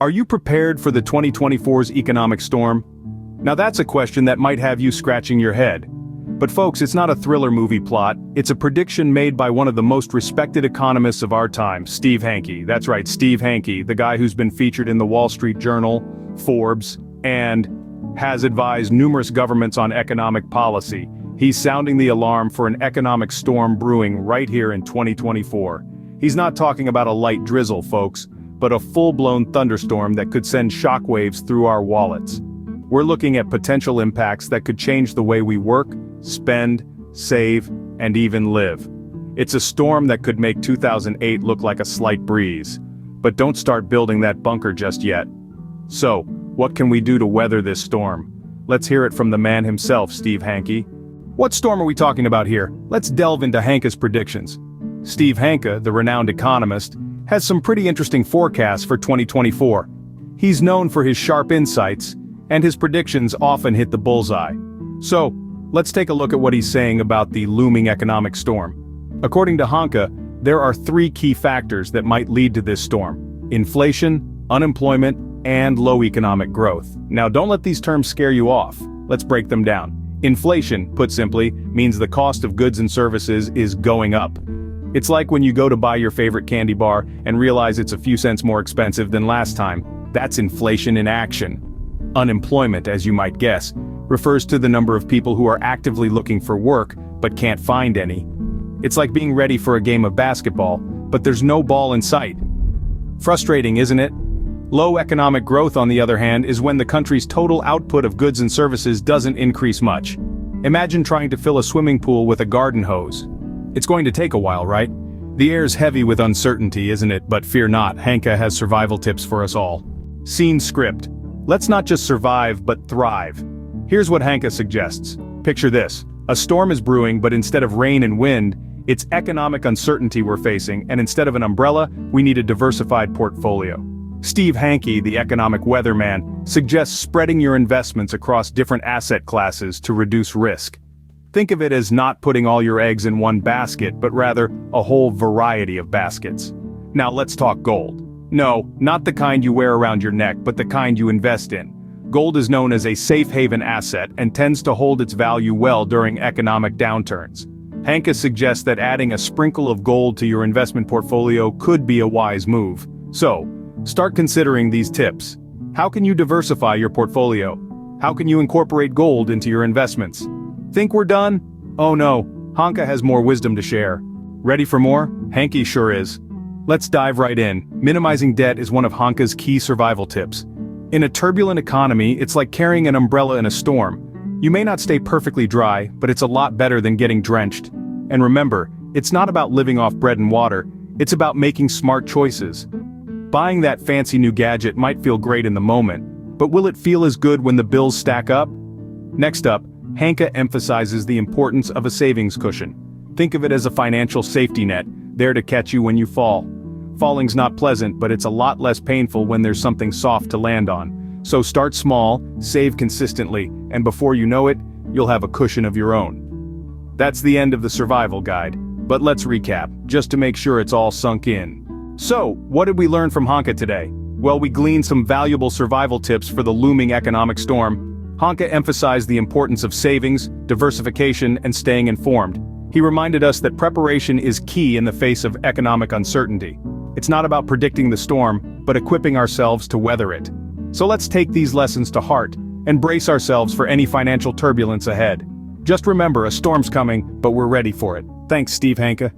Are you prepared for the 2024's economic storm? Now that's a question that might have you scratching your head. But folks, it's not a thriller movie plot, it's a prediction made by one of the most respected economists of our time, Steve Hanke. That's right, Steve Hanke, the guy who's been featured in the Wall Street Journal, Forbes, and has advised numerous governments on economic policy. He's sounding the alarm for an economic storm brewing right here in 2024. He's not talking about a light drizzle, folks, but a full-blown thunderstorm that could send shockwaves through our wallets. We're looking at potential impacts that could change the way we work, spend, save, and even live. It's a storm that could make 2008 look like a slight breeze. But don't start building that bunker just yet. So, what can we do to weather this storm? Let's hear it from the man himself, Steve Hanke. What storm are we talking about here? Let's delve into Hanke's predictions. Steve Hanke, the renowned economist, has some pretty interesting forecasts for 2024. He's known for his sharp insights, and his predictions often hit the bullseye. So, let's take a look at what he's saying about the looming economic storm. According to Hanke, there are three key factors that might lead to this storm: inflation, unemployment, and low economic growth. Now don't let these terms scare you off. Let's break them down. Inflation, put simply, means the cost of goods and services is going up. It's like when you go to buy your favorite candy bar and realize it's a few cents more expensive than last time. That's inflation in action. Unemployment, as you might guess, refers to the number of people who are actively looking for work but can't find any. It's like being ready for a game of basketball, but there's no ball in sight. Frustrating, isn't it? Low economic growth, on the other hand, is when the country's total output of goods and services doesn't increase much. Imagine trying to fill a swimming pool with a garden hose. It's going to take a while, right? The air's heavy with uncertainty, isn't it? But fear not, Hanke has survival tips for us all. Scene script. Let's not just survive, but thrive. Here's what Hanke suggests. Picture this. A storm is brewing, but instead of rain and wind, it's economic uncertainty we're facing, and instead of an umbrella, we need a diversified portfolio. Steve Hanke, the economic weatherman, suggests spreading your investments across different asset classes to reduce risk. Think of it as not putting all your eggs in one basket, but rather a whole variety of baskets. Now let's talk gold. No, not the kind you wear around your neck, but the kind you invest in. Gold is known as a safe haven asset and tends to hold its value well during economic downturns. Hanke suggests that adding a sprinkle of gold to your investment portfolio could be a wise move. So, start considering these tips. How can you diversify your portfolio? How can you incorporate gold into your investments? Think we're done? Oh no, Hanke has more wisdom to share. Ready for more? Hanke sure is. Let's dive right in. Minimizing debt is one of Hanke's key survival tips. In a turbulent economy, it's like carrying an umbrella in a storm. You may not stay perfectly dry, but it's a lot better than getting drenched. And remember, it's not about living off bread and water, it's about making smart choices. Buying that fancy new gadget might feel great in the moment, but will it feel as good when the bills stack up? Next up, Hanke emphasizes the importance of a savings cushion. Think of it as a financial safety net, there to catch you when you fall. Falling's not pleasant, but it's a lot less painful when there's something soft to land on. So start small, save consistently, and before you know it, you'll have a cushion of your own. That's the end of the survival guide, but let's recap, just to make sure it's all sunk in. So, what did we learn from Hanke today? Well, we gleaned some valuable survival tips for the looming economic storm. Hanke emphasized the importance of savings, diversification, and staying informed. He reminded us that preparation is key in the face of economic uncertainty. It's not about predicting the storm, but equipping ourselves to weather it. So let's take these lessons to heart and brace ourselves for any financial turbulence ahead. Just remember, a storm's coming, but we're ready for it. Thanks, Steve Hanke.